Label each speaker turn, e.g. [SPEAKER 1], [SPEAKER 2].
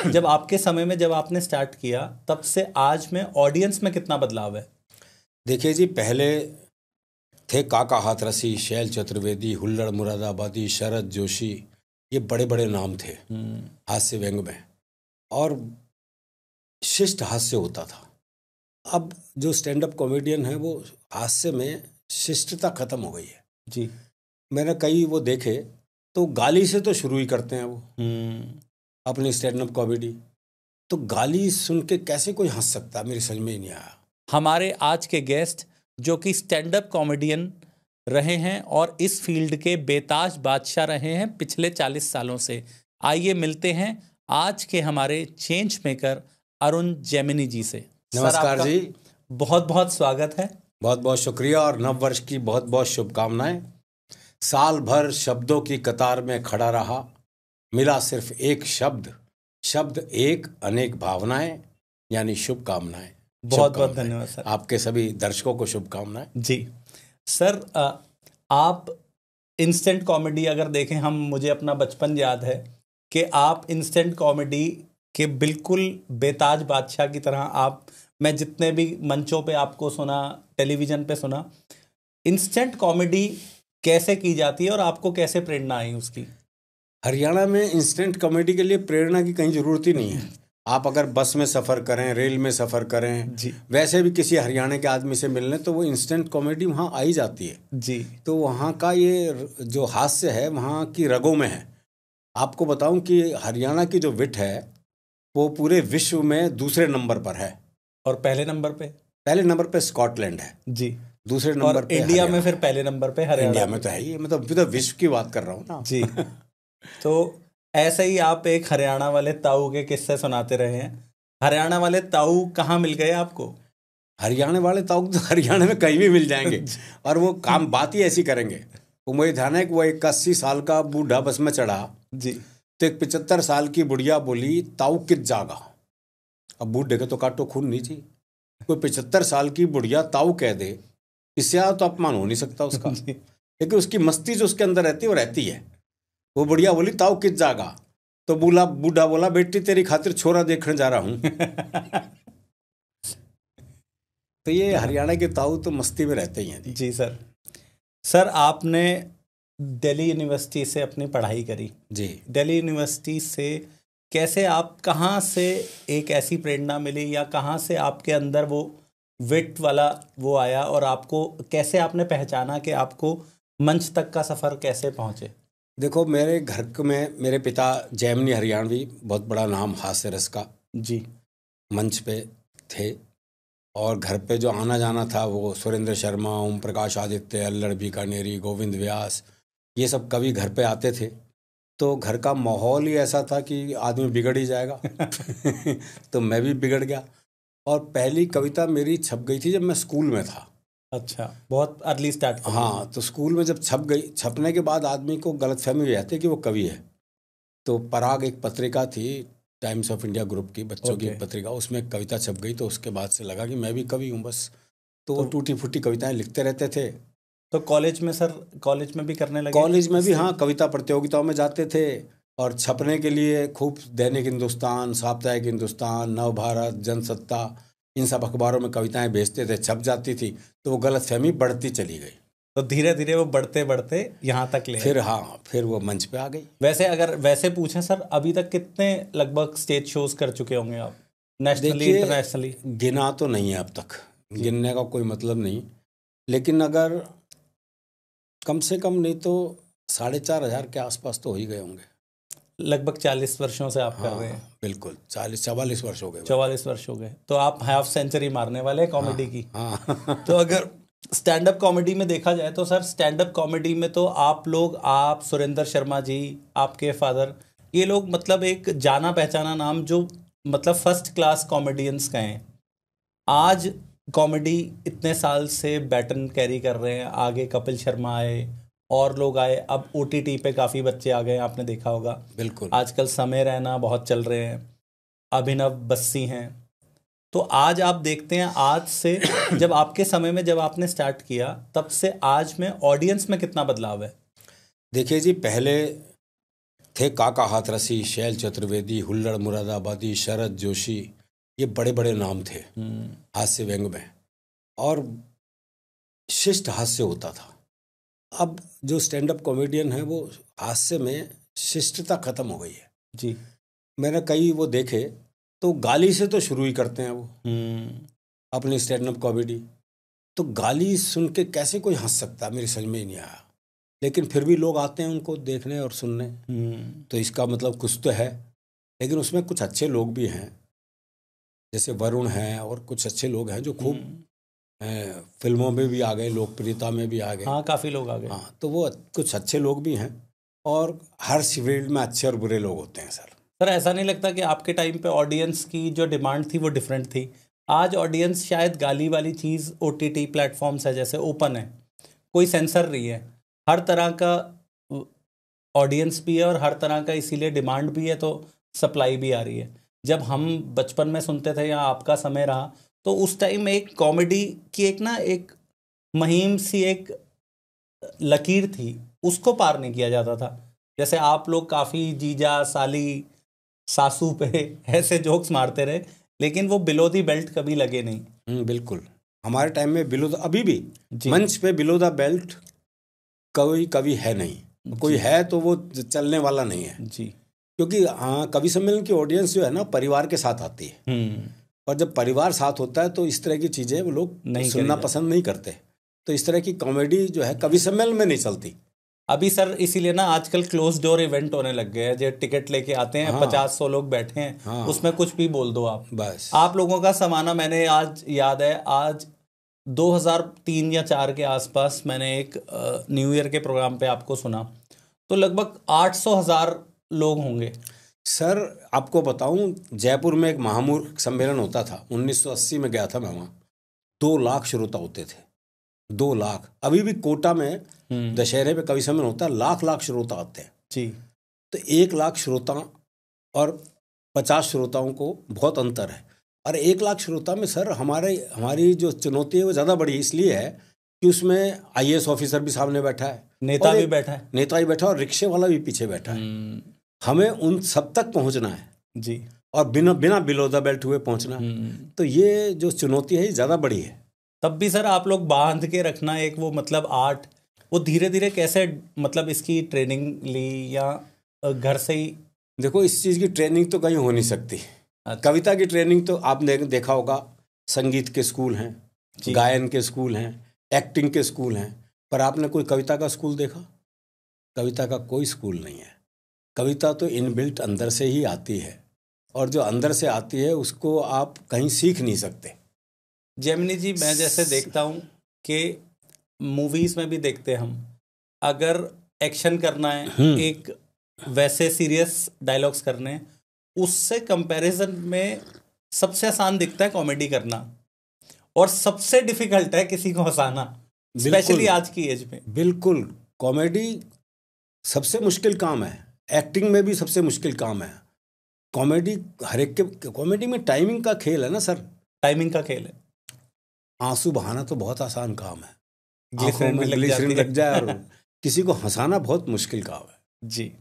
[SPEAKER 1] जब आपके समय में जब आपने स्टार्ट किया तब से आज में ऑडियंस में कितना बदलाव है?
[SPEAKER 2] देखिए जी, पहले थे काका हाथरसी, शैल चतुर्वेदी, हुल्लड़ मुरादाबादी, शरद जोशी, ये बड़े बड़े नाम थे हास्य व्यंग में, और शिष्ट हास्य होता था। अब जो स्टैंड अप कॉमेडियन है वो हास्य में शिष्टता खत्म हो गई है
[SPEAKER 1] जी।
[SPEAKER 2] मैंने कई वो देखे तो गाली से तो शुरू ही करते हैं वो अपनी स्टैंड अप कॉमेडी। तो गाली सुन के कैसे कोई हंस सकता है, मेरी समझ में ही नहीं आया।
[SPEAKER 1] हमारे आज के गेस्ट जो कि स्टैंड अप कॉमेडियन रहे हैं और इस फील्ड के बेताज बादशाह रहे हैं पिछले 40 सालों से। आइए मिलते हैं आज के हमारे चेंज मेकर अरुण जैमिनी जी से।
[SPEAKER 2] नमस्कार जी,
[SPEAKER 1] बहुत बहुत स्वागत है।
[SPEAKER 2] बहुत बहुत शुक्रिया और नव वर्ष की बहुत बहुत शुभकामनाएं। साल भर शब्दों की कतार में खड़ा रहा, मिला सिर्फ एक शब्द, शब्द एक अनेक भावनाएं, यानी शुभकामनाएं।
[SPEAKER 1] बहुत बहुत धन्यवाद सर।
[SPEAKER 2] आपके सभी दर्शकों को शुभकामनाएं।
[SPEAKER 1] जी सर, आप इंस्टेंट कॉमेडी अगर देखें, हम मुझे अपना बचपन याद है कि आप इंस्टेंट कॉमेडी के बिल्कुल बेताज बादशाह की तरह आप, मैं जितने भी मंचों पे आपको सुना, टेलीविज़न पे सुना, इंस्टेंट कॉमेडी कैसे की जाती है और आपको कैसे प्रेरणा आई उसकी?
[SPEAKER 2] हरियाणा में इंस्टेंट कॉमेडी के लिए प्रेरणा की कहीं ज़रूरत ही नहीं है। आप अगर बस में सफ़र करें, रेल में सफ़र करें जी, वैसे भी किसी हरियाणा के आदमी से मिलने, तो वो इंस्टेंट कॉमेडी वहाँ आ ही जाती है जी। तो वहाँ का ये जो हास्य है वहाँ की रगों में है। आपको बताऊं कि हरियाणा की जो विट है वो पूरे विश्व में दूसरे नंबर पर है।
[SPEAKER 1] और पहले नंबर पे
[SPEAKER 2] स्कॉटलैंड है जी, दूसरे
[SPEAKER 1] नंबर पे इंडिया में, फिर पहले नंबर पे हरियाणा।
[SPEAKER 2] इंडिया में तो है ही, मतलब विश्व की बात कर रहा हूँ ना
[SPEAKER 1] जी। तो ऐसे ही आप एक हरियाणा वाले ताऊ के किस्से सुनाते रहे हैं। हरियाणा वाले ताऊ कहाँ मिल गए आपको?
[SPEAKER 2] हरियाणा वाले ताऊ तो हरियाणा में कहीं भी मिल जाएंगे और वो काम बात ही ऐसी करेंगे। वो मुझे ध्यान है कि वो एक 80 साल का बूढ़ा बस में चढ़ा जी, तो एक 75 साल की बुढ़िया बोली, ताऊ कित जागा। अब बूढ़े के तो काटो खून नहीं जी, कोई 75 साल की बुढ़िया ताऊ कह दे, इससे तो अपमान हो नहीं सकता उसका। लेकिन उसकी मस्ती जो उसके अंदर रहती है वो रहती है। वो बुढ़िया बोली, ताऊ कित जागा, तो बूढ़ा बोला, बेटी तेरी खातिर छोरा देखने जा रहा हूँ। तो ये हरियाणा के ताऊ तो मस्ती में रहते ही हैं
[SPEAKER 1] जी। सर आपने दिल्ली यूनिवर्सिटी से अपनी पढ़ाई करी जी। दिल्ली यूनिवर्सिटी से कैसे, आप कहाँ से एक ऐसी प्रेरणा मिली या कहाँ से आपके अंदर वो विट वाला वो आया और आपको कैसे आपने पहचाना कि आपको मंच तक का सफ़र कैसे पहुँचे?
[SPEAKER 2] देखो, मेरे घर में मेरे पिता जैमिनी हरियाणवी, बहुत बड़ा नाम हास्य रस का जी, मंच पे थे, और घर पे जो आना जाना था वो सुरेंद्र शर्मा, ओम प्रकाश आदित्य, अल्लड़ बीकानेरी, गोविंद व्यास, ये सब कवि घर पे आते थे। तो घर का माहौल ही ऐसा था कि आदमी बिगड़ ही जाएगा। तो मैं भी बिगड़ गया, और पहली कविता मेरी छप गई थी जब मैं स्कूल में था।
[SPEAKER 1] अच्छा, बहुत अर्ली स्टार्ट।
[SPEAKER 2] हाँ, तो स्कूल में जब छप गई, छपने के बाद आदमी को गलतफहमी हो जाती है कि वो कवि है। तो पराग एक पत्रिका थी, टाइम्स ऑफ इंडिया ग्रुप की, बच्चों की एक पत्रिका, उसमें एक कविता छप गई। तो उसके बाद से लगा कि मैं भी कवि हूँ बस। तो टूटी फूटी कविताएं लिखते रहते थे।
[SPEAKER 1] तो कॉलेज में सर, कॉलेज में भी करने लगे?
[SPEAKER 2] कॉलेज में भी हाँ, कविता प्रतियोगिताओं में जाते थे, और छपने के लिए खूब दैनिक हिंदुस्तान, साप्ताहिक हिंदुस्तान, नवभारत, जनसत्ता, इन सब अखबारों में कविताएं भेजते थे, छप जाती थी। तो वो गलतफहमी बढ़ती चली गई।
[SPEAKER 1] तो धीरे धीरे वो बढ़ते बढ़ते यहाँ तक ले,
[SPEAKER 2] फिर वो मंच पे आ गई।
[SPEAKER 1] वैसे पूछें सर, अभी तक कितने लगभग स्टेज शोज कर चुके होंगे आप, नेशनली इंटरनेशनली?
[SPEAKER 2] गिना तो नहीं है अब तक, गिनने का कोई मतलब नहीं, लेकिन अगर कम से कम नहीं तो 4,500 के आसपास तो हो ही गए होंगे।
[SPEAKER 1] लगभग 40 वर्षों से आप कर रहे हैं?
[SPEAKER 2] बिल्कुल, 44 वर्ष हो गए।
[SPEAKER 1] 44 वर्ष हो गए, तो आप हाफ सेंचुरी मारने वाले हैं कॉमेडी की। तो अगर स्टैंड अप कॉमेडी में देखा जाए तो सर, स्टैंड अप कॉमेडी में तो आप सुरेंद्र शर्मा जी, आपके फादर, ये लोग मतलब एक जाना पहचाना नाम, जो मतलब फर्स्ट क्लास कॉमेडियंस का हैं। आज कॉमेडी इतने साल से बैटन कैरी कर रहे हैं, आगे कपिल शर्मा आए और लोग आए, अब OTT पे काफ़ी बच्चे आ गए, आपने देखा होगा।
[SPEAKER 2] बिल्कुल,
[SPEAKER 1] आजकल समय रैना बहुत चल रहे हैं, अभिनव बस्सी हैं। तो आज आप देखते हैं, आज से जब आपके समय में जब आपने स्टार्ट किया तब से आज में ऑडियंस में कितना बदलाव है?
[SPEAKER 2] देखिए जी, पहले थे काका हाथरसी, शैल चतुर्वेदी, हुल्लड़ मुरादाबादी, शरद जोशी, ये बड़े बड़े नाम थे हास्य व्यंग में, और शिष्ट हास्य होता था। अब जो स्टैंड अप कॉमेडियन है वो हास्य में शिष्टता खत्म हो गई है
[SPEAKER 1] जी।
[SPEAKER 2] मैंने कई वो देखे तो गाली से तो शुरू ही करते हैं वो अपनी स्टैंड अप कॉमेडी। तो गाली सुन के कैसे कोई हंस सकता, मेरी समझ में ही नहीं आया, लेकिन फिर भी लोग आते हैं उनको देखने और सुनने। तो इसका मतलब कुछ तो है, लेकिन उसमें कुछ अच्छे लोग भी हैं, जैसे वरुण हैं और कुछ अच्छे लोग हैं जो खूब फिल्मों में भी आ गए, लोकप्रियता में भी आ गए।
[SPEAKER 1] हाँ, काफ़ी लोग आ गए।
[SPEAKER 2] हाँ, तो वो कुछ अच्छे लोग भी हैं, और हर फील्ड में अच्छे और बुरे लोग होते हैं सर।
[SPEAKER 1] सर ऐसा नहीं लगता कि आपके टाइम पे ऑडियंस की जो डिमांड थी वो डिफरेंट थी? आज ऑडियंस शायद गाली वाली चीज़ OTT प्लेटफॉर्म्स है जैसे ओपन है, कोई सेंसर नहीं है, हर तरह का ऑडियंस भी है और हर तरह का इसीलिए डिमांड भी है, तो सप्लाई भी आ रही है। जब हम बचपन में सुनते थे या आपका समय रहा, तो उस टाइम एक कॉमेडी की एक मुहिम सी, एक लकीर थी, उसको पार नहीं किया जाता था। जैसे आप लोग काफ़ी जीजा साली सासू पे ऐसे जोक्स मारते रहे, लेकिन वो बिलो दी बेल्ट कभी लगे नहीं।
[SPEAKER 2] बिल्कुल, हमारे टाइम में बिलो अभी भी मंच पे बिलो द बेल्ट कोई कवि है नहीं, कोई है तो वो चलने वाला नहीं है
[SPEAKER 1] जी।
[SPEAKER 2] क्योंकि हाँ, कवि सम्मेलन की ऑडियंस जो है ना परिवार के साथ आती है, और जब परिवार साथ होता है तो इस तरह की चीज़ें वो लोग सुनना पसंद नहीं करते। तो इस तरह की कॉमेडी जो है कवि सम्मेलन में नहीं चलती
[SPEAKER 1] अभी सर। इसीलिए ना आजकल क्लोज डोर इवेंट होने लग गए हैं, जो टिकट लेके आते हैं, 50-100 लोग बैठे हैं, उसमें कुछ भी बोल दो आप,
[SPEAKER 2] बस।
[SPEAKER 1] आप लोगों का समाना, मैंने आज याद है, आज 2003 या 4 के आसपास मैंने एक न्यू ईयर के प्रोग्राम पे आपको सुना, तो लगभग 800,000 लोग होंगे
[SPEAKER 2] सर। आपको बताऊं, जयपुर में एक महामूर्ख सम्मेलन होता था, 1980 में गया था मैं वहाँ, 2 लाख श्रोता होते थे, 2 लाख। अभी भी कोटा में दशहरे पे कवि सम्मेलन होता है, लाख श्रोता आते हैं
[SPEAKER 1] जी।
[SPEAKER 2] तो 1 लाख श्रोता और 50 श्रोताओं को बहुत अंतर है। और 1 लाख श्रोता में सर हमारी जो चुनौती है वो ज़्यादा बड़ी इसलिए है कि उसमें IAS ऑफिसर भी सामने बैठा है,
[SPEAKER 1] नेता भी बैठा है,
[SPEAKER 2] और रिक्शे वाला भी पीछे बैठा है। हमें उन सब तक पहुंचना है
[SPEAKER 1] जी,
[SPEAKER 2] और बिना बिलो द बेल्ट हुए पहुंचना। तो ये जो चुनौती है ये ज़्यादा बड़ी है।
[SPEAKER 1] तब भी सर आप लोग बांध के रखना एक वो मतलब आर्ट, वो धीरे धीरे कैसे मतलब इसकी ट्रेनिंग ली, या घर से ही?
[SPEAKER 2] देखो, इस चीज़ की ट्रेनिंग तो कहीं हो नहीं सकती। कविता की ट्रेनिंग तो आपने देखा होगा, संगीत के स्कूल हैं, गायन के स्कूल हैं, एक्टिंग के स्कूल हैं, पर आपने कोई कविता का स्कूल देखा? कविता का कोई स्कूल नहीं है। कविता तो इनबिल्ट अंदर से ही आती है, और जो अंदर से आती है उसको आप कहीं सीख नहीं सकते।
[SPEAKER 1] जेमिनी जी, मैं जैसे देखता हूँ कि मूवीज़ में भी देखते हम, अगर एक्शन करना है, एक वैसे सीरियस डायलॉग्स करने हैं, उससे कंपैरिजन में सबसे आसान दिखता है कॉमेडी करना, और सबसे डिफिकल्ट है किसी को हंसाना, स्पेशली आज की एज में।
[SPEAKER 2] बिल्कुल, कॉमेडी सबसे मुश्किल काम है, एक्टिंग में भी सबसे मुश्किल काम है। कॉमेडी हर एक के, कॉमेडी में टाइमिंग का खेल है ना सर,
[SPEAKER 1] टाइमिंग का खेल है।
[SPEAKER 2] आंसू बहाना तो बहुत आसान काम है,
[SPEAKER 1] ग्लिसरीन
[SPEAKER 2] लग जाए और किसी को हंसाना बहुत मुश्किल काम है
[SPEAKER 1] जी।